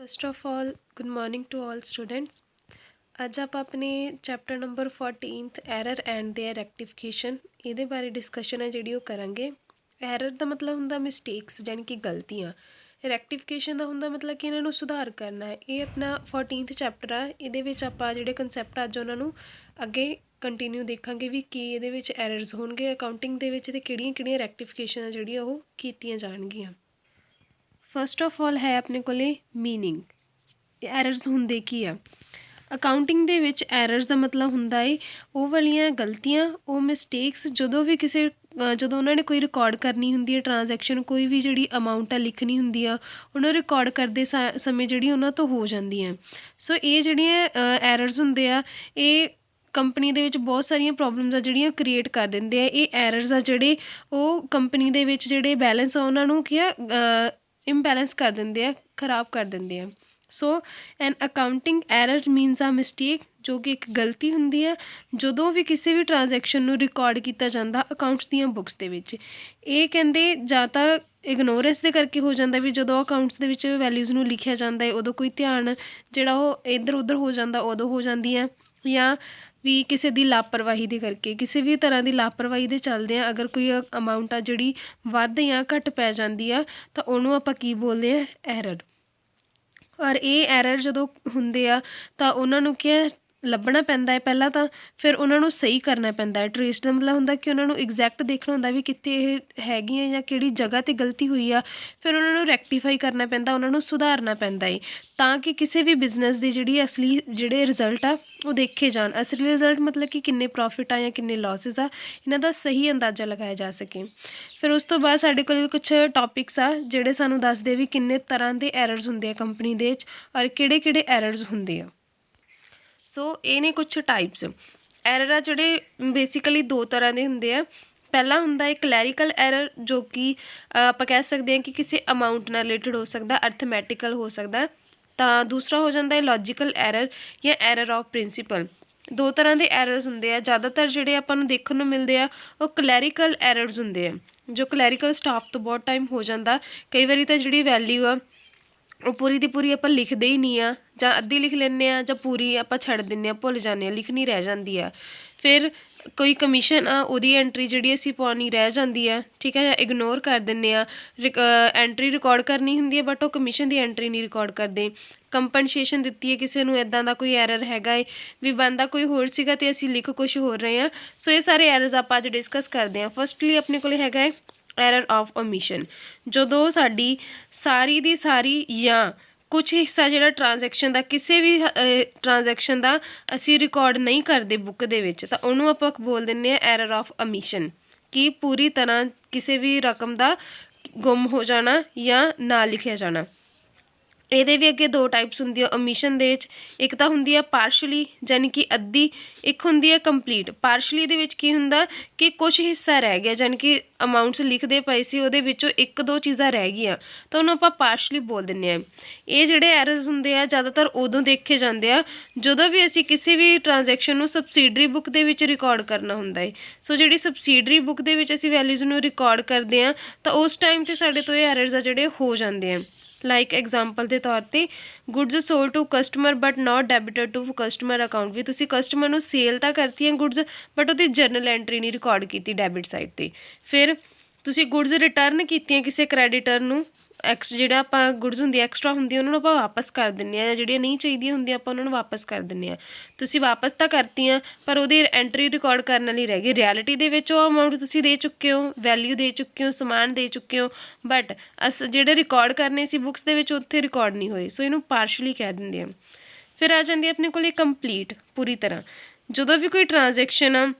First of all good morning to all students. ਅੱਜ ਆਪਾਂ ਆਪਣੇ chapter number 14th error and their rectification ਇਹਦੇ ਬਾਰੇ ਡਿਸਕਸ਼ਨ ਹੈ ਜਿਹੜੀ ਉਹ ਕਰਾਂਗੇ। ਐਰਰ ਦਾ ਮਤਲਬ ਹੁੰਦਾ ਮਿਸਟੇਕਸ ਯਾਨੀ ਕਿ ਗਲਤੀਆਂ। ਰੈਕਟੀਫਿਕੇਸ਼ਨ ਦਾ ਹੁੰਦਾ ਮਤਲਬ ਕਿ ਇਹਨਾਂ ਨੂੰ ਸੁਧਾਰ ਕਰਨਾ ਹੈ। ਇਹ ਆਪਣਾ 14th ਚੈਪਟਰ ਆ। ਇਹਦੇ ਵਿੱਚ ਆਪਾਂ ਜਿਹੜੇ ਕਨਸੈਪਟ ਅੱਜ ਉਹਨਾਂ ਨੂੰ ਅੱਗੇ ਕੰਟੀਨਿਊ ਦੇਖਾਂਗੇ ਵੀ ਕੀ ਇਹਦੇ ਵਿੱਚ ਐਰਰਸ ਹੋਣਗੇ ਅਕਾਊਂਟਿੰਗ ਦੇ ਵਿੱਚ ਅਤੇ ਕਿਹੜੀਆਂ ਰੈਕਟੀਫਿਕੇਸ਼ਨ ਆ ਜਿਹੜੀਆਂ ਉਹ ਕੀਤੀਆਂ ਜਾਣਗੀਆਂ। ਫਸਟ ਆਫ ਆਲ ਹੈ ਆਪਣੇ ਕੋਲੇ ਮੀਨਿੰਗ। ਐਰਰਸ ਹੁੰਦੇ ਕੀ ਆ? ਅਕਾਊਂਟਿੰਗ ਦੇ ਵਿੱਚ ਐਰਰਸ ਦਾ ਮਤਲਬ ਹੁੰਦਾ ਏ ਉਹ ਵਾਲੀਆਂ ਗਲਤੀਆਂ, ਉਹ ਮਿਸਟੇਕਸ ਜਦੋਂ ਵੀ ਕਿਸੇ ਜਦੋਂ ਉਹਨਾਂ ਨੇ ਕੋਈ ਰਿਕਾਰਡ ਕਰਨੀ ਹੁੰਦੀ ਹੈ ਟ੍ਰਾਂਜੈਕਸ਼ਨ, ਕੋਈ ਵੀ ਜਿਹੜੀ ਅਮਾਊਂਟ ਆ ਲਿਖਣੀ ਹੁੰਦੀ ਆ ਉਹਨੂੰ ਰਿਕਾਰਡ ਕਰਦੇ ਸਮੇਂ ਜਿਹੜੀ ਉਹਨਾਂ ਤੋਂ ਹੋ ਜਾਂਦੀ ਹੈ। ਸੋ ਇਹ ਜਿਹੜੀਆਂ ਐਰਰਸ ਹੁੰਦੇ ਆ ਇਹ ਕੰਪਨੀ ਦੇ ਵਿੱਚ ਬਹੁਤ ਸਾਰੀਆਂ ਪ੍ਰੋਬਲਮਸ ਆ ਜਿਹੜੀਆਂ ਕ੍ਰੀਏਟ ਕਰ ਦਿੰਦੇ ਆ। ਇਹ ਐਰਰਸ ਆ ਜਿਹੜੇ ਉਹ ਕੰਪਨੀ ਦੇ ਵਿੱਚ ਜਿਹੜੇ ਬੈਲੈਂਸ ਆ ਉਹਨਾਂ ਨੂੰ ਕੀ ਆ ਇੰਬੈਲੈਂਸ ਕਰ ਦਿੰਦੇ ਆ, ਖਰਾਬ ਕਰ ਦਿੰਦੇ ਆ। ਸੋ ਐਨ ਅਕਾਊਂਟਿੰਗ ਐਰਰ ਮੀਨਸ ਆ ਮਿਸਟੇਕ, ਜੋ ਕਿ ਇੱਕ ਗਲਤੀ ਹੁੰਦੀ ਹੈ ਜਦੋਂ ਵੀ ਕਿਸੇ ਵੀ ਟ੍ਰਾਂਜੈਕਸ਼ਨ ਨੂੰ ਰਿਕਾਰਡ ਕੀਤਾ ਜਾਂਦਾ ਅਕਾਊਂਟਸ ਦੀਆਂ ਬੁੱਕਸ ਦੇ ਵਿੱਚ। ਇਹ ਕਹਿੰਦੇ ਜਾਂ ਤਾਂ ਇਗਨੋਰੈਂਸ ਦੇ ਕਰਕੇ ਹੋ ਜਾਂਦਾ ਵੀ ਜਦੋਂ ਅਕਾਊਂਟਸ ਦੇ ਵਿੱਚ ਵੈਲਿਊਜ਼ ਨੂੰ ਲਿਖਿਆ ਜਾਂਦਾ ਹੈ ਉਦੋਂ ਕੋਈ ਧਿਆਨ ਜਿਹੜਾ ਉਹ ਇੱਧਰ ਉੱਧਰ ਹੋ ਜਾਂਦਾ ਉਦੋਂ ਹੋ ਜਾਂਦੀ ਹੈ, ਜਾਂ ਵੀ ਕਿਸੇ ਦੀ ਲਾਪਰਵਾਹੀ ਦੇ ਕਰਕੇ, ਕਿਸੇ ਵੀ ਤਰ੍ਹਾਂ ਦੀ ਲਾਪਰਵਾਹੀ ਦੇ ਚੱਲਦੇ ਆ ਅਗਰ ਕੋਈ ਅਮਾਊਂਟ ਆ ਜਿਹੜੀ ਵੱਧ ਜਾਂ ਘੱਟ ਪੈ ਜਾਂਦੀ ਆ ਤਾਂ ਉਹਨੂੰ ਆਪਾਂ ਕੀ ਬੋਲਦੇ ਆ? ਐਰਰ। ਔਰ ਇਹ ਐਰਰ ਜਦੋਂ ਹੁੰਦੇ ਆ ਤਾਂ ਉਹਨਾਂ ਨੂੰ ਕੀ ਲੱਭਣਾ ਪੈਂਦਾ ਹੈ ਪਹਿਲਾਂ ਤਾਂ, ਫਿਰ ਉਹਨਾਂ ਨੂੰ ਸਹੀ ਕਰਨਾ ਪੈਂਦਾ ਹੈ। ਟਰੇਸ ਦਾ ਮਤਲਬ ਹੁੰਦਾ ਕਿ ਉਹਨਾਂ ਨੂੰ ਐਗਜ਼ੈਕਟ ਦੇਖਣਾ ਹੁੰਦਾ ਵੀ ਕਿੱਥੇ ਇਹ ਹੈਗੀਆਂ ਜਾਂ ਕਿਹੜੀ ਜਗ੍ਹਾ 'ਤੇ ਗਲਤੀ ਹੋਈ ਆ, ਫਿਰ ਉਹਨਾਂ ਨੂੰ ਰੈਕਟੀਫਾਈ ਕਰਨਾ ਪੈਂਦਾ, ਉਹਨਾਂ ਨੂੰ ਸੁਧਾਰਨਾ ਪੈਂਦਾ ਹੈ ਤਾਂ ਕਿ ਕਿਸੇ ਵੀ ਬਿਜ਼ਨਸ ਦੀ ਜਿਹੜੀ ਅਸਲੀ ਜਿਹੜੇ ਰਿਜ਼ਲਟ ਆ ਉਹ ਦੇਖੇ ਜਾਣ। ਅਸਲੀ ਰਿਜ਼ਲਟ ਮਤਲਬ ਕਿ ਕਿੰਨੇ ਪ੍ਰੋਫਿਟ ਆ ਜਾਂ ਕਿੰਨੇ ਲੋਸਿਸ ਆ, ਇਹਨਾਂ ਦਾ ਸਹੀ ਅੰਦਾਜ਼ਾ ਲਗਾਇਆ ਜਾ ਸਕੇ। ਫਿਰ ਉਸ ਤੋਂ ਬਾਅਦ ਸਾਡੇ ਕੋਲ ਕੁਛ ਟੌਪਿਕਸ ਆ ਜਿਹੜੇ ਸਾਨੂੰ ਦੱਸਦੇ ਵੀ ਕਿੰਨੇ ਤਰ੍ਹਾਂ ਦੇ ਐਰਰਸ ਹੁੰਦੇ ਆ ਕੰਪਨੀ ਦੇ ਵਿੱਚ ਔਰ ਕਿਹੜੇ ਐਰਰਸ ਹੁੰਦੇ ਆ। ਸੋ ਇਹ ਨੇ ਕੁਛ ਟਾਈਪਸ। ਐਰਰ ਆ ਜਿਹੜੇ ਬੇਸਿਕਲੀ ਦੋ ਤਰ੍ਹਾਂ ਦੇ ਹੁੰਦੇ ਆ। ਪਹਿਲਾ ਹੁੰਦਾ ਹੈ ਕਲੈਰੀਕਲ ਐਰਰ, ਜੋ ਕਿ ਆਪਾਂ ਕਹਿ ਸਕਦੇ ਹਾਂ ਕਿ ਕਿਸੇ ਅਮਾਊਂਟ ਨਾਲ ਰਿਲੇਟਡ ਹੋ ਸਕਦਾ, ਅਰਥਮੈਟੀਕਲ ਹੋ ਸਕਦਾ। ਤਾਂ ਦੂਸਰਾ ਹੋ ਜਾਂਦਾ ਹੈ ਲੌਜੀਕਲ ਐਰਰ ਜਾਂ ਐਰਰ ਆਫ ਪ੍ਰਿੰਸੀਪਲ। ਦੋ ਤਰ੍ਹਾਂ ਦੇ ਐਰਰਸ ਹੁੰਦੇ ਆ। ਜ਼ਿਆਦਾਤਰ ਜਿਹੜੇ ਆਪਾਂ ਨੂੰ ਦੇਖਣ ਨੂੰ ਮਿਲਦੇ ਆ ਉਹ ਕਲੈਰੀਕਲ ਐਰਰਸ ਹੁੰਦੇ ਆ, ਜੋ ਕਲੈਰੀਕਲ ਸਟਾਫ ਤੋਂ ਬਹੁਤ ਟਾਈਮ ਹੋ ਜਾਂਦਾ। ਕਈ ਵਾਰੀ ਤਾਂ ਜਿਹੜੀ ਵੈਲਿਊ ਆ ਉਹ ਪੂਰੀ ਦੀ ਪੂਰੀ ਆਪਾਂ ਲਿਖਦੇ ਹੀ ਨਹੀਂ ਆ, ਜਾਂ ਅੱਧੀ ਲਿਖ ਲੈਂਦੇ ਹਾਂ ਜਾਂ ਪੂਰੀ ਆਪਾਂ ਛੱਡ ਦਿੰਦੇ ਹਾਂ, ਭੁੱਲ ਜਾਂਦੇ ਹਾਂ, ਲਿਖਣੀ ਰਹਿ ਜਾਂਦੀ ਆ। ਫਿਰ ਕੋਈ ਕਮਿਸ਼ਨ ਆ ਉਹਦੀ ਐਂਟਰੀ ਜਿਹੜੀ ਅਸੀਂ ਪਾਉਣੀ ਰਹਿ ਜਾਂਦੀ ਆ, ਠੀਕ ਹੈ, ਜਾਂ ਇਗਨੋਰ ਕਰ ਦਿੰਦੇ ਆ। ਐਂਟਰੀ ਰਿਕਾਰਡ ਕਰਨੀ ਹੁੰਦੀ ਹੈ ਬਟ ਉਹ ਕਮਿਸ਼ਨ ਦੀ ਐਂਟਰੀ ਨਹੀਂ ਰਿਕਾਰਡ ਕਰਦੇ। ਕੰਪਨਸੇਸ਼ਨ ਦਿੱਤੀ ਹੈ ਕਿਸੇ ਨੂੰ, ਇੱਦਾਂ ਦਾ ਕੋਈ ਐਰਰ ਹੈਗਾ ਏ ਵੀ ਬਣਦਾ ਕੋਈ ਹੋਰ ਸੀਗਾ ਅਤੇ ਅਸੀਂ ਲਿਖ ਕੁਛ ਹੋਰ ਰਹੇ ਹਾਂ। ਸੋ ਇਹ ਸਾਰੇ ਐਰਰਸ ਆਪਾਂ ਅੱਜ ਡਿਸਕਸ ਕਰਦੇ ਹਾਂ। ਫਸਟਲੀ ਆਪਣੇ ਕੋਲ ਹੈਗਾ ਹੈ ਐਰਰ ਆਫ ਓਮਿਸ਼ਨ। ਜਦੋਂ ਸਾਡੀ ਸਾਰੀ ਦੀ ਸਾਰੀ ਜਾਂ ਕੁਛ ਹਿੱਸਾ ਜਿਹੜਾ ਟ੍ਰਾਂਜੈਕਸ਼ਨ ਦਾ, ਕਿਸੇ ਵੀ ਟ੍ਰਾਂਜੈਕਸ਼ਨ ਦਾ ਅਸੀਂ ਰਿਕਾਰਡ ਨਹੀਂ ਕਰਦੇ ਬੁੱਕ ਦੇ ਵਿੱਚ, ਤਾਂ ਉਹਨੂੰ ਆਪਾਂ ਬੋਲ ਦਿੰਦੇ ਹਾਂ ਐਰਰ ਆਫ ਓਮਿਸ਼ਨ, ਕਿ ਪੂਰੀ ਤਰ੍ਹਾਂ ਕਿਸੇ ਵੀ ਰਕਮ ਦਾ ਗੁੰਮ ਹੋ ਜਾਣਾ ਜਾਂ ਨਾ ਲਿਖਿਆ ਜਾਣਾ। ਇਹਦੇ ਵੀ ਅੱਗੇ ਦੋ ਟਾਈਪਸ ਹੁੰਦੀ ਆ ਓਮਿਸ਼ਨ ਦੇ ਵਿੱਚ। ਇੱਕ ਤਾਂ ਹੁੰਦੀ ਆ ਪਾਰਸ਼ਲੀ ਯਾਨੀ ਕਿ ਅੱਧੀ, ਇੱਕ ਹੁੰਦੀ ਹੈ ਕੰਪਲੀਟ। ਪਾਰਸ਼ਲੀ ਦੇ ਵਿੱਚ ਕੀ ਹੁੰਦਾ ਕਿ ਕੁਛ ਹਿੱਸਾ ਰਹਿ ਗਿਆ, ਯਾਨੀ ਕਿ ਅਮਾਊਂਟਸ ਲਿਖਦੇ ਪਏ ਸੀ ਉਹਦੇ ਵਿੱਚੋਂ ਇੱਕ ਦੋ ਚੀਜ਼ਾਂ ਰਹਿ ਗਈਆਂ ਤਾਂ ਉਹਨੂੰ ਆਪਾਂ ਪਾਰਸ਼ਲੀ ਬੋਲ ਦਿੰਦੇ ਹਾਂ। ਇਹ ਜਿਹੜੇ ਐਰਰਸ ਹੁੰਦੇ ਆ ਜ਼ਿਆਦਾਤਰ ਉਦੋਂ ਦੇਖੇ ਜਾਂਦੇ ਆ ਜਦੋਂ ਵੀ ਅਸੀਂ ਕਿਸੇ ਵੀ ਟ੍ਰਾਂਜੈਕਸ਼ਨ ਨੂੰ ਸਬਸਿਡਰੀ ਬੁੱਕ ਦੇ ਵਿੱਚ ਰਿਕਾਰਡ ਕਰਨਾ ਹੁੰਦਾ ਹੈ। ਸੋ ਜਿਹੜੀ ਸਬਸਿਡਰੀ ਬੁੱਕ ਦੇ ਵਿੱਚ ਅਸੀਂ ਵੈਲਿਊਜ਼ ਨੂੰ ਰਿਕਾਰਡ ਕਰਦੇ ਹਾਂ ਤਾਂ ਉਸ ਟਾਈਮ 'ਤੇ ਸਾਡੇ ਤੋਂ ਇਹ ਐਰਰਸ ਆ ਜਿਹੜੇ ਹੋ ਜਾਂਦੇ ਆ। ਲਾਈਕ ਐਗਜ਼ਾਮਪਲ ਦੇ ਤੌਰ 'ਤੇ goods sold to customer but not debited to customer account. ਵੀ ਤੁਸੀਂ ਕਸਟਮਰ ਨੂੰ ਸੇਲ ਤਾਂ ਕਰਤੀਆਂ ਗੁੱਡਸ ਬਟ ਉਹਦੀ ਜਰਨਲ ਐਂਟਰੀ ਨਹੀਂ ਰਿਕਾਰਡ ਕੀਤੀ ਡੈਬਿਟ ਸਾਈਡ 'ਤੇ। ਫਿਰ ਤੁਸੀਂ ਗੁੱਡਸ ਰਿਟਰਨ ਕੀਤੀਆਂ ਕਿਸੇ ਕ੍ਰੈਡੀਟਰ ਨੂੰ, ਜਿਹੜਾ ਆਪਾਂ ਗੁੱਡਸ ਹੁੰਦੀ ਐਕਸਟਰਾ ਹੁੰਦੀ ਉਹਨਾਂ ਨੂੰ ਆਪਾਂ ਵਾਪਸ ਕਰ ਦਿੰਦੇ ਹਾਂ, ਜਾਂ ਜਿਹੜੀਆਂ ਨਹੀਂ ਚਾਹੀਦੀਆਂ ਹੁੰਦੀਆਂ ਆਪਾਂ ਉਹਨਾਂ ਨੂੰ ਵਾਪਸ ਕਰ ਦਿੰਦੇ ਹਾਂ। ਤੁਸੀਂ ਵਾਪਸ ਤਾਂ ਕਰਤੀਆਂ ਪਰ ਉਹਦੀ ਐਂਟਰੀ ਰਿਕਾਰਡ ਕਰਨ ਵਾਲੀ ਰਹਿ ਗਈ। ਰਿਐਲਿਟੀ ਦੇ ਵਿੱਚ ਉਹ ਅਮਾਊਂਟ ਤੁਸੀਂ ਦੇ ਚੁੱਕੇ ਹੋ, ਵੈਲਿਊ ਦੇ ਚੁੱਕੇ ਹੋ, ਸਮਾਨ ਦੇ ਚੁੱਕੇ ਹੋ, ਬਟ ਜਿਹੜੇ ਰਿਕਾਰਡ ਕਰਨੇ ਸੀ ਬੁੱਕਸ ਦੇ ਵਿੱਚ ਉੱਥੇ ਰਿਕਾਰਡ ਨਹੀਂ ਹੋਏ। ਸੋ ਇਹਨੂੰ ਪਾਰਸ਼ਲੀ ਕਹਿ ਦਿੰਦੇ ਆ। ਫਿਰ ਆ ਜਾਂਦੀ ਆਪਣੇ ਕੋਲ ਕੰਪਲੀਟ, ਪੂਰੀ ਤਰ੍ਹਾਂ। ਜਦੋਂ ਵੀ ਕੋਈ ਟ੍ਰਾਂਜੈਕਸ਼ਨ ਆ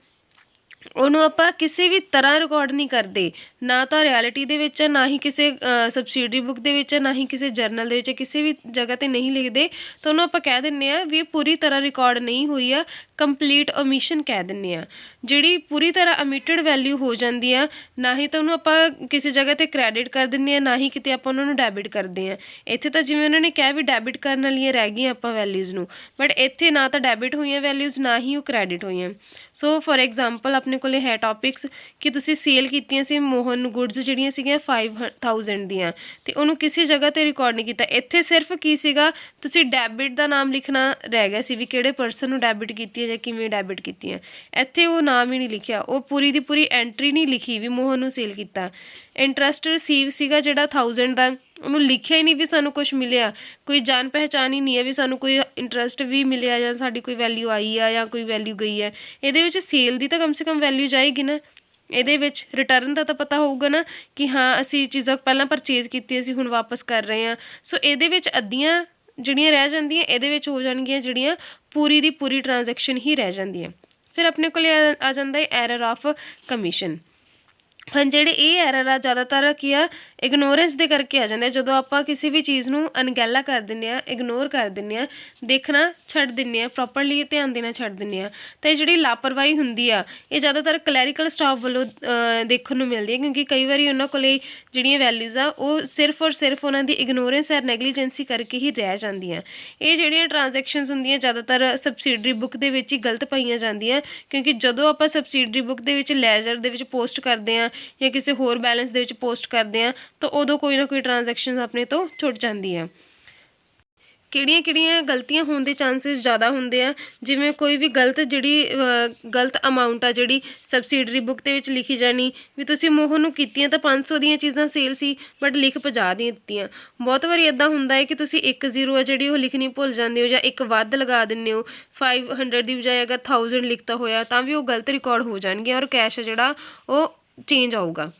ਉਹਨੂੰ ਆਪਾਂ ਕਿਸੇ ਵੀ ਤਰ੍ਹਾਂ ਰਿਕਾਰਡ ਨਹੀਂ ਕਰਦੇ, ਨਾ ਤਾਂ ਰਿਐਲਿਟੀ ਦੇ ਵਿੱਚ, ਨਾ ਹੀ ਕਿਸੇ ਸਬਸਿਡਰੀ ਬੁੱਕ ਦੇ ਵਿੱਚ, ਨਾ ਹੀ ਕਿਸੇ ਜਰਨਲ ਦੇ ਵਿੱਚ, ਕਿਸੇ ਵੀ ਜਗ੍ਹਾ 'ਤੇ ਨਹੀਂ ਲਿਖਦੇ ਤਾਂ ਉਹਨੂੰ ਆਪਾਂ ਕਹਿ ਦਿੰਦੇ ਹਾਂ ਵੀ ਇਹ ਪੂਰੀ ਤਰ੍ਹਾਂ ਰਿਕਾਰਡ ਨਹੀਂ ਹੋਈ ਆ, ਕੰਪਲੀਟ ਓਮਿਸ਼ਨ ਕਹਿ ਦਿੰਦੇ ਹਾਂ। ਜਿਹੜੀ ਪੂਰੀ ਤਰ੍ਹਾਂ ਓਮਿਟਡ ਵੈਲਿਊ ਹੋ ਜਾਂਦੀ ਆ, ਨਾ ਹੀ ਤਾਂ ਉਹਨੂੰ ਆਪਾਂ ਕਿਸੇ ਜਗ੍ਹਾ 'ਤੇ ਕ੍ਰੈਡਿਟ ਕਰ ਦਿੰਦੇ ਹਾਂ, ਨਾ ਹੀ ਕਿਤੇ ਆਪਾਂ ਉਹਨਾਂ ਨੂੰ ਡੈਬਿਟ ਕਰਦੇ ਹਾਂ। ਇੱਥੇ ਤਾਂ ਜਿਵੇਂ ਉਹਨਾਂ ਨੇ ਕਿਹਾ ਵੀ ਡੈਬਿਟ ਕਰਨ ਵਾਲੀਆਂ ਰਹਿ ਗਈਆਂ ਆਪਾਂ ਵੈਲਿਊਜ਼ ਨੂੰ, ਬਟ ਇੱਥੇ ਨਾ ਤਾਂ ਡੈਬਿਟ ਹੋਈਆਂ ਵੈਲਿਊਜ਼, ਨਾ ਹੀ ਉਹ ਕ੍ਰੈਡਿਟ ਹੋਈਆਂ। ਸੋ ਫੋਰ ਐਗਜ਼ਾਮਪਲ ਆਪਣੇ ਆਪਣੇ ਕੋਲੇ ਹੈ ਟੌਪਿਕਸ ਕਿ ਤੁਸੀਂ ਸੇਲ ਕੀਤੀਆਂ ਸੀ ਮੋਹਨ ਨੂੰ ਗੁੱਡਸ ਜਿਹੜੀਆਂ ਸੀਗੀਆਂ 5000 ਦੀਆਂ, ਅਤੇ ਉਹਨੂੰ ਕਿਸੇ ਜਗ੍ਹਾ 'ਤੇ ਰਿਕਾਰਡ ਨਹੀਂ ਕੀਤਾ। ਇੱਥੇ ਸਿਰਫ ਕੀ ਸੀਗਾ, ਤੁਸੀਂ ਡੈਬਿਟ ਦਾ ਨਾਮ ਲਿਖਣਾ ਰਹਿ ਗਿਆ ਸੀ ਵੀ ਕਿਹੜੇ ਪਰਸਨ ਨੂੰ ਡੈਬਿਟ ਕੀਤੀ ਹੈ ਜਾਂ ਕਿਵੇਂ ਡੈਬਿਟ ਕੀਤੀਆਂ। ਇੱਥੇ ਉਹ ਨਾਮ ਹੀ ਨਹੀਂ ਲਿਖਿਆ, ਉਹ ਪੂਰੀ ਦੀ ਪੂਰੀ ਐਂਟਰੀ ਨਹੀਂ ਲਿਖੀ ਵੀ ਮੋਹਨ ਨੂੰ ਸੇਲ ਕੀਤਾ। ਇੰਟਰਸਟ ਰਿਸੀਵ ਸੀਗਾ ਜਿਹੜਾ 1000 ਦਾ, ਉਹਨੂੰ ਲਿਖਿਆ ਹੀ ਨਹੀਂ ਵੀ ਸਾਨੂੰ ਕੁਛ ਮਿਲਿਆ, ਕੋਈ ਜਾਣ ਪਹਿਚਾਣ ਹੀ ਨਹੀਂ ਹੈ ਵੀ ਸਾਨੂੰ ਕੋਈ ਇੰਟਰਸਟ ਵੀ ਮਿਲਿਆ ਜਾਂ ਸਾਡੀ ਕੋਈ ਵੈਲਿਊ ਆਈ ਆ ਜਾਂ ਕੋਈ ਵੈਲਿਊ ਗਈ ਹੈ। ਇਹਦੇ ਵਿੱਚ ਸੇਲ ਦੀ ਤਾਂ ਕਮ ਸੇ ਕਮ ਵੈਲਿਊ ਜਾਏਗੀ ਨਾ, ਇਹਦੇ ਵਿੱਚ ਰਿਟਰਨ ਦਾ ਤਾਂ ਪਤਾ ਹੋਊਗਾ ਨਾ ਕਿ ਹਾਂ ਅਸੀਂ ਚੀਜ਼ਾਂ ਪਹਿਲਾਂ ਪਰਚੇਜ਼ ਕੀਤੀ, ਅਸੀਂ ਹੁਣ ਵਾਪਸ ਕਰ ਰਹੇ ਹਾਂ। ਸੋ ਇਹਦੇ ਵਿੱਚ ਅੱਧੀਆਂ ਜਿਹੜੀਆਂ ਰਹਿ ਜਾਂਦੀਆਂ, ਇਹਦੇ ਵਿੱਚ ਹੋ ਜਾਣਗੀਆਂ ਜਿਹੜੀਆਂ ਪੂਰੀ ਦੀ ਪੂਰੀ ਟ੍ਰਾਂਜੈਕਸ਼ਨ ਹੀ ਰਹਿ ਜਾਂਦੀਆਂ। ਫਿਰ ਆਪਣੇ ਕੋਲ ਆ ਜਾਂਦਾ ਹੈ ਐਰਰ ਆਫ ਕਮਿਸ਼ਨ। ਹਾਂ, ਜਿਹੜੇ ਇਹ ਐਰਰ ਆ ਜ਼ਿਆਦਾਤਰ ਕੀ ਆ, ਇਗਨੋਰੈਂਸ ਦੇ ਕਰਕੇ ਆ ਜਾਂਦੇ ਆ। ਜਦੋਂ ਆਪਾਂ ਕਿਸੇ ਵੀ ਚੀਜ਼ ਨੂੰ ਅਣਗਹਿਲਾ ਕਰ ਦਿੰਦੇ ਹਾਂ, ਇਗਨੋਰ ਕਰ ਦਿੰਦੇ ਹਾਂ, ਦੇਖਣਾ ਛੱਡ ਦਿੰਦੇ ਹਾਂ, ਪ੍ਰੋਪਰਲੀ ਧਿਆਨ ਦੇਣਾ ਛੱਡ ਦਿੰਦੇ ਹਾਂ, ਤਾਂ ਇਹ ਜਿਹੜੀ ਲਾਪਰਵਾਹੀ ਹੁੰਦੀ ਆ ਇਹ ਜ਼ਿਆਦਾਤਰ ਕਲੈਰੀਕਲ ਸਟਾਫ ਵੱਲੋਂ ਦੇਖਣ ਨੂੰ ਮਿਲਦੀ ਹੈ, ਕਿਉਂਕਿ ਕਈ ਵਾਰੀ ਉਹਨਾਂ ਕੋਲੇ ਜਿਹੜੀਆਂ ਵੈਲਿਊਜ਼ ਆ ਉਹ ਸਿਰਫ ਔਰ ਸਿਰਫ ਉਹਨਾਂ ਦੀ ਇਗਨੋਰੈਂਸ ਔਰ ਨੈਗਲੀਜੈਂਸੀ ਕਰਕੇ ਹੀ ਰਹਿ ਜਾਂਦੀਆਂ। ਇਹ ਜਿਹੜੀਆਂ ਟ੍ਰਾਂਜੈਕਸ਼ਨਸ ਹੁੰਦੀਆਂ ਜ਼ਿਆਦਾਤਰ ਸਬਸਿਡਰੀ ਬੁੱਕ ਦੇ ਵਿੱਚ ਹੀ ਗਲਤ ਪਾਈਆਂ ਜਾਂਦੀਆਂ, ਕਿਉਂਕਿ ਜਦੋਂ ਆਪਾਂ ਸਬਸਿਡਰੀ ਬੁੱਕ ਦੇ ਵਿੱਚ ਲੈਜਰ ਦੇ ਵਿੱਚ ਪੋਸਟ ਕਰਦੇ ਹਾਂ ਜਾਂ ਕਿਸੇ ਹੋਰ ਬੈਲੈਂਸ ਦੇ ਵਿੱਚ ਪੋਸਟ ਕਰਦੇ ਹਾਂ ਤਾਂ ਉਦੋਂ ਕੋਈ ਨਾ ਕੋਈ ਟ੍ਰਾਂਜੈਕਸ਼ਨ ਆਪਣੇ ਤੋਂ ਛੁੱਟ ਜਾਂਦੀ ਆ। ਕਿਹੜੀਆਂ ਗਲਤੀਆਂ ਹੋਣ ਦੇ ਚਾਂਸਿਸ ਜ਼ਿਆਦਾ ਹੁੰਦੇ ਆ, ਜਿਵੇਂ ਕੋਈ ਵੀ ਗਲਤ ਅਮਾਊਂਟ ਆ ਜਿਹੜੀ ਸਬਸਿਡਰੀ ਬੁੱਕ ਦੇ ਵਿੱਚ ਲਿਖੀ ਜਾਣੀ ਵੀ ਤੁਸੀਂ ਮੋਹਨ ਨੂੰ ਕੀਤੀਆਂ ਤਾਂ 500 ਦੀਆਂ ਚੀਜ਼ਾਂ ਸੇਲ ਸੀ ਬਟ ਲਿਖ 50 ਦੀਆਂ ਦਿੱਤੀਆਂ। ਬਹੁਤ ਵਾਰੀ ਇੱਦਾਂ ਹੁੰਦਾ ਹੈ ਕਿ ਤੁਸੀਂ 1 0 ਆ ਜਿਹੜੀ ਉਹ ਲਿਖਣੀ ਭੁੱਲ ਜਾਂਦੇ ਹੋ ਜਾਂ ਇੱਕ ਵੱਧ ਲਗਾ ਦਿੰਦੇ ਹੋ, 500 ਦੀ ਬਜਾਏ ਅਗਰ 1000 ਲਿਖਤਾ ਹੋਇਆ ਤਾਂ ਵੀ ਉਹ ਗਲਤ ਰਿਕਾਰਡ ਹੋ ਜਾਣਗੇ ਔਰ ਕੈਸ਼ ਜਿਹੜਾ ਉਹ ਚੇਂਜ ਆਊਗਾ।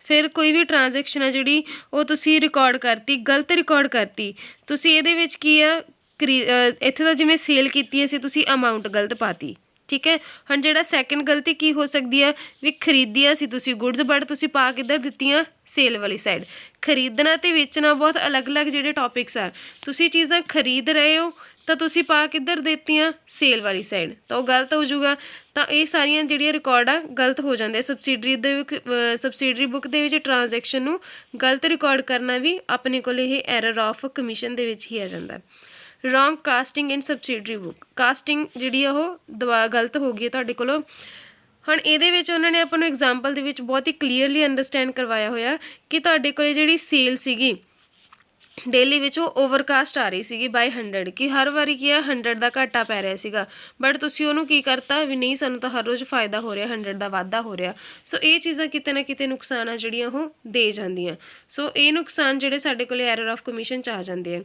ਫਿਰ ਕੋਈ ਵੀ ਟ੍ਰਾਂਜੈਕਸ਼ਨ ਆ ਜਿਹੜੀ ਉਹ ਤੁਸੀਂ ਰਿਕਾਰਡ ਕਰਤੀ, ਗਲਤ ਰਿਕਾਰਡ ਕਰਤੀ, ਤੁਸੀਂ ਇਹਦੇ ਵਿੱਚ ਕੀ ਆ ਇੱਥੇ ਤਾਂ ਜਿਵੇਂ ਸੇਲ ਕੀਤੀ ਸੀ ਤੁਸੀਂ ਅਮਾਊਂਟ ਗਲਤ ਪਾਤੀ, ਠੀਕ ਹੈ। ਹੁਣ ਜਿਹੜਾ ਸੈਕਿੰਡ ਗਲਤੀ ਕੀ ਹੋ ਸਕਦੀ ਆ ਵੀ ਖਰੀਦੀਆਂ ਸੀ ਤੁਸੀਂ ਗੁੱਡਸ ਬਟ ਤੁਸੀਂ ਪਾ ਕਿੱਧਰ ਦਿੱਤੀਆਂ, ਸੇਲ ਵਾਲੀ ਸਾਈਡ। ਖਰੀਦਣਾ ਅਤੇ ਵੇਚਣਾ ਬਹੁਤ ਅਲੱਗ-ਅਲੱਗ ਜਿਹੜੇ ਟੌਪਿਕਸ ਆ, ਤੁਸੀਂ ਚੀਜ਼ਾਂ ਖਰੀਦ ਰਹੇ ਹੋ ਤਾਂ ਤੁਸੀਂ ਪਾ ਕਿੱਧਰ ਦਿੱਤੀਆਂ, ਸੇਲ ਵਾਲੀ ਸਾਈਡ, ਤਾਂ ਉਹ ਗਲਤ ਹੋ ਜਾਊਗਾ। ਤਾਂ ਇਹ ਸਾਰੀਆਂ ਜਿਹੜੀਆਂ ਰਿਕਾਰਡ ਆ ਗਲਤ ਹੋ ਜਾਂਦੇ। ਸਬਸਿਡਰੀ ਬੁੱਕ ਦੇ ਵਿੱਚ ਟ੍ਰਾਂਜੈਕਸ਼ਨ ਨੂੰ ਗਲਤ ਰਿਕਾਰਡ ਕਰਨਾ ਵੀ ਆਪਣੇ ਕੋਲ ਇਹ ਐਰਰ ਆਫ ਕਮਿਸ਼ਨ ਦੇ ਵਿੱਚ ਹੀ ਆ ਜਾਂਦਾ। ਰੋਂਗ ਕਾਸਟਿੰਗ ਇਨ ਸਬਸਿਡਰੀ ਬੁੱਕ, ਕਾਸਟਿੰਗ ਜਿਹੜੀ ਆ ਉਹ ਗਲਤ ਹੋ ਗਈ ਹੈ ਤੁਹਾਡੇ ਕੋਲੋਂ। ਹੁਣ ਇਹਦੇ ਵਿੱਚ ਉਹਨਾਂ ਨੇ ਆਪਾਂ ਨੂੰ ਐਗਜ਼ਾਮਪਲ ਦੇ ਵਿੱਚ ਬਹੁਤ ਹੀ ਕਲੀਅਰਲੀ ਅੰਡਰਸਟੈਂਡ ਕਰਵਾਇਆ ਹੋਇਆ ਕਿ ਤੁਹਾਡੇ ਕੋਲ ਜਿਹੜੀ ਸੇਲ ਸੀਗੀ ਡੇਲੀ ਵਿੱਚ ਉਹ ਓਵਰਕਾਸਟ ਆ ਰਹੀ ਸੀਗੀ ਬਾਈ 100, ਕਿ ਹਰ ਵਾਰੀ ਕੀ ਆ 100 ਦਾ ਘਾਟਾ ਪੈ ਰਿਹਾ ਸੀਗਾ, ਬਟ ਤੁਸੀਂ ਉਹਨੂੰ ਕੀ ਕਰਤਾ ਵੀ ਨਹੀਂ ਸਾਨੂੰ ਤਾਂ ਹਰ ਰੋਜ਼ ਫਾਇਦਾ ਹੋ ਰਿਹਾ, 100 ਦਾ ਵਾਧਾ ਹੋ ਰਿਹਾ। ਸੋ ਇਹ ਚੀਜ਼ਾਂ ਕਿਤੇ ਨਾ ਕਿਤੇ ਨੁਕਸਾਨ ਆ ਜਿਹੜੀਆਂ ਉਹ ਦੇ ਜਾਂਦੀਆਂ। ਸੋ ਇਹ ਨੁਕਸਾਨ ਜਿਹੜੇ ਸਾਡੇ ਕੋਲ ਐਰਰ ਆਫ ਕਮਿਸ਼ਨ 'ਚ ਆ ਜਾਂਦੇ ਆ।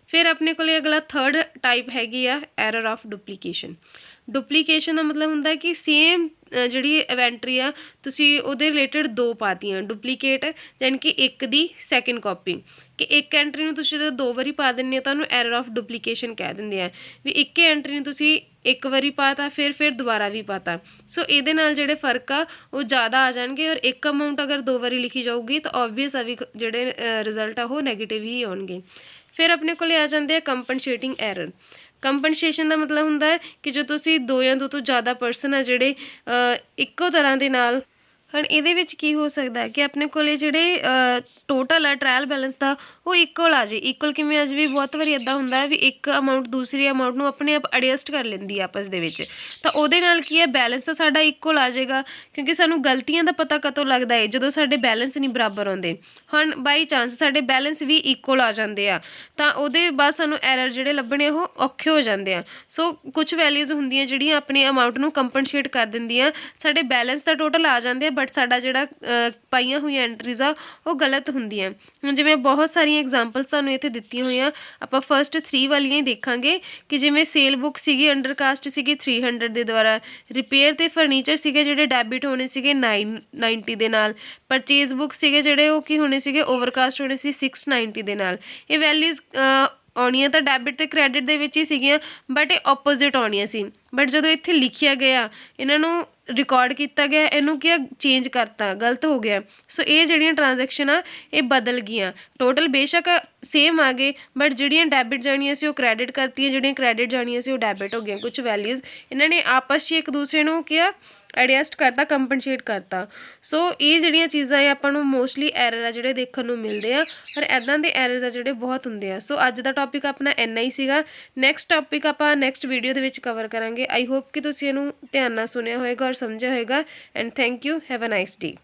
ਫਿਰ ਆਪਣੇ ਕੋਲ ਅਗਲਾ ਥਰਡ ਟਾਈਪ ਹੈਗੀ ਆ ਐਰਰ ਆਫ ਡੁਪਲੀਕੇਸ਼ਨ। ਡੁਪਲੀਕੇਸ਼ਨ ਦਾ ਮਤਲਬ ਹੁੰਦਾ ਕਿ ਸੇਮ ਜਿਹੜੀ ਇਵੈਂਟਰੀ ਆ ਤੁਸੀਂ ਉਹਦੇ ਰਿਲੇਟਡ 2 ਪਾਤੀਆਂ, ਡੁਪਲੀਕੇਟ ਯਾਨੀ ਕਿ ਇੱਕ ਦੀ ਸੈਕਿੰਡ ਕਾਪੀ, ਕਿ ਇੱਕ ਐਂਟਰੀ ਨੂੰ ਤੁਸੀਂ ਜਦੋਂ 2 ਵਾਰੀ ਪਾ ਦਿੰਦੇ ਹੋ ਤਾਂ ਉਹਨੂੰ ਐਰਰ ਆਫ ਡੁਪਲੀਕੇਸ਼ਨ ਕਹਿ ਦਿੰਦੇ ਆ, ਵੀ ਇੱਕ ਐਂਟਰੀ ਨੂੰ ਤੁਸੀਂ ਇੱਕ ਵਾਰੀ ਪਾਤਾ ਫਿਰ ਦੁਬਾਰਾ ਵੀ ਪਾਤਾ। ਸੋ ਇਹਦੇ ਨਾਲ ਜਿਹੜੇ ਫਰਕ ਆ ਉਹ ਜ਼ਿਆਦਾ ਆ ਜਾਣਗੇ, ਔਰ ਇੱਕ ਅਮਾਊਂਟ ਅਗਰ 2 ਵਾਰੀ ਲਿਖੀ ਜਾਊਗੀ ਤਾਂ ਓਬਵੀਅਸ ਆ ਵੀ ਜਿਹੜੇ ਰਿਜ਼ਲਟ ਆ ਉਹ ਨੈਗੇਟਿਵ ਹੀ ਆਉਣਗੇ। ਫਿਰ ਆਪਣੇ ਕੋਲ ਆ ਜਾਂਦੇ ਆ ਕੰਪਨਸੇਟਿੰਗ ਐਰਰ। ਕੰਪਨਸੇਸ਼ਨ ਦਾ ਮਤਲਬ ਹੁੰਦਾ ਹੈ ਕਿ ਜੋ ਤੁਸੀਂ 2 ਜਾਂ 2 ਤੋਂ ਜ਼ਿਆਦਾ ਪਰਸਨ ਆ ਜਿਹੜੇ ਇੱਕੋ ਤਰ੍ਹਾਂ ਦੇ ਨਾਲ। ਹੁਣ ਇਹਦੇ ਵਿੱਚ ਕੀ ਹੋ ਸਕਦਾ ਕਿ ਆਪਣੇ ਕੋਲ ਜਿਹੜੇ ਟੋਟਲ ਆ ਟਰਾਇਲ ਬੈਲੈਂਸ ਦਾ ਉਹ ਇਕੁਅਲ ਆ ਜੇ। ਇਕੁਅਲ ਕਿਵੇਂ ਆ ਜਾਵੇ, ਬਹੁਤ ਵਾਰੀ ਇੱਦਾਂ ਹੁੰਦਾ ਵੀ ਇੱਕ ਅਮਾਊਂਟ ਦੂਸਰੀ ਅਮਾਊਂਟ ਨੂੰ ਆਪਣੇ ਆਪ ਐਡਜਸਟ ਕਰ ਲੈਂਦੀ ਆ ਆਪਸ ਦੇ ਵਿੱਚ, ਤਾਂ ਉਹਦੇ ਨਾਲ ਕੀ ਹੈ ਬੈਲੈਂਸ ਤਾਂ ਸਾਡਾ ਇਕੁਅਲ ਆ ਜਾਏਗਾ, ਕਿਉਂਕਿ ਸਾਨੂੰ ਗਲਤੀਆਂ ਦਾ ਪਤਾ ਕਦੋਂ ਲੱਗਦਾ ਹੈ ਜਦੋਂ ਸਾਡੇ ਬੈਲੈਂਸ ਨਹੀਂ ਬਰਾਬਰ ਆਉਂਦੇ। ਹੁਣ ਬਾਈ ਚਾਂਸ ਸਾਡੇ ਬੈਲੈਂਸ ਵੀ ਇਕੁਅਲ ਆ ਜਾਂਦੇ ਆ ਤਾਂ ਉਹਦੇ ਬਾਅਦ ਸਾਨੂੰ ਐਰਰ ਜਿਹੜੇ ਲੱਭਣੇ ਉਹ ਔਖੇ ਹੋ ਜਾਂਦੇ ਆ। ਸੋ ਕੁਛ ਵੈਲਿਊਜ਼ ਹੁੰਦੀਆਂ ਜਿਹੜੀਆਂ ਆਪਣੀ ਅਮਾਊਂਟ ਨੂੰ ਕੰਪਨਸੇਟ ਕਰ ਦਿੰਦੀਆਂ, ਸਾਡੇ ਬੈਲੈਂਸ ਦਾ ਟੋਟਲ ਆ ਜਾਂਦੇ ਆ ਬਟ ਸਾਡਾ ਜਿਹੜਾ ਪਾਈਆਂ ਹੋਈਆਂ ਐਂਟਰੀਜ਼ ਆ ਉਹ ਗਲਤ ਹੁੰਦੀਆਂ। ਹੁਣ ਜਿਵੇਂ ਬਹੁਤ ਸਾਰੀਆਂ ਐਗਜ਼ਾਮਪਲਸ ਤੁਹਾਨੂੰ ਇੱਥੇ ਦਿੱਤੀਆਂ ਹੋਈਆਂ, ਆਪਾਂ ਫਸਟ 3 ਵਾਲੀਆਂ ਹੀ ਦੇਖਾਂਗੇ ਕਿ ਜਿਵੇਂ ਸੇਲ ਬੁੱਕ ਸੀਗੀ ਅੰਡਰਕਾਸਟ ਸੀਗੀ 300 ਦੇ ਦੁਆਰਾ, ਰਿਪੇਅਰ ਅਤੇ ਫਰਨੀਚਰ ਸੀਗੇ ਜਿਹੜੇ ਡੈਬਿਟ ਹੋਣੇ ਸੀਗੇ 990 ਦੇ ਨਾਲ, ਪਰਚੇਜ਼ ਬੁੱਕ ਸੀਗੇ ਜਿਹੜੇ ਉਹ ਕੀ ਹੋਣੇ ਸੀਗੇ ਓਵਰਕਾਸਟ ਹੋਣੇ ਸੀ 690 ਦੇ ਨਾਲ। ਇਹ ਵੈਲਿਊਜ਼ ਆਉਣੀਆਂ ਤਾਂ ਡੈਬਿਟ ਅਤੇ ਕ੍ਰੈਡਿਟ ਦੇ ਵਿੱਚ ਹੀ ਸੀਗੀਆਂ ਬਟ ਇਹ ਓਪੋਜ਼ਿਟ ਆਉਣੀਆਂ ਸੀ, ਬਟ ਜਦੋਂ ਇੱਥੇ ਲਿਖਿਆ ਗਿਆ ਇਹਨਾਂ ਨੂੰ ਰਿਕਾਰਡ ਕੀਤਾ ਗਿਆ, ਇਹਨੂੰ ਕੀ ਚੇਂਜ ਕਰਤਾ, ਗਲਤ ਹੋ ਗਿਆ। ਸੋ ਇਹ ਜਿਹੜੀਆਂ ਟ੍ਰਾਂਜੈਕਸ਼ਨ ਆ ਇਹ ਬਦਲ ਗਈਆਂ, ਟੋਟਲ ਬੇਸ਼ੱਕ ਸੇਮ ਆ ਗਏ ਬਟ ਜਿਹੜੀਆਂ ਡੈਬਿਟ ਜਾਣੀਆਂ ਸੀ ਉਹ ਕ੍ਰੈਡਿਟ ਕਰਤੀਆਂ, ਜਿਹੜੀਆਂ ਕ੍ਰੈਡਿਟ ਜਾਣੀਆਂ ਸੀ ਉਹ ਡੈਬਿਟ ਹੋ ਗਈਆਂ। ਕੁਛ ਵੈਲਿਊਜ਼ ਇਹਨਾਂ ਨੇ ਆਪਸ 'ਚ ਇੱਕ ਦੂਸਰੇ ਨੂੰ ਕਿਹਾ ਐਡਜਸਟ ਕਰਤਾ, ਕੰਪਨਸੇਟ ਕਰਤਾ। ਸੋ ਇਹ ਜਿਹੜੀਆਂ ਚੀਜ਼ਾਂ ਇਹ ਆਪਾਂ ਨੂੰ ਮੋਸਟਲੀ ਐਰਰ ਆ ਜਿਹੜੇ ਦੇਖਣ ਨੂੰ ਮਿਲਦੇ ਆ, ਪਰ ਇੱਦਾਂ ਦੇ ਐਰਰਸ ਆ ਜਿਹੜੇ ਬਹੁਤ ਹੁੰਦੇ ਆ। ਸੋ ਅੱਜ ਦਾ ਟੌਪਿਕ ਆਪਣਾ ਇੰਨਾ ਹੀ ਸੀਗਾ। ਨੈਕਸਟ ਟੌਪਿਕ ਆਪਾਂ ਨੈਕਸਟ ਵੀਡੀਓ ਦੇ ਵਿੱਚ ਕਵਰ ਕਰਾਂਗੇ। ਆਈ ਹੋਪ ਕਿ ਤੁਸੀਂ ਇਹਨੂੰ ਧਿਆਨ ਨਾਲ ਸੁਣਿਆ ਹੋਏਗਾ ਔਰ ਸਮਝਿਆ ਹੋਏਗਾ। And thank you, have a nice day.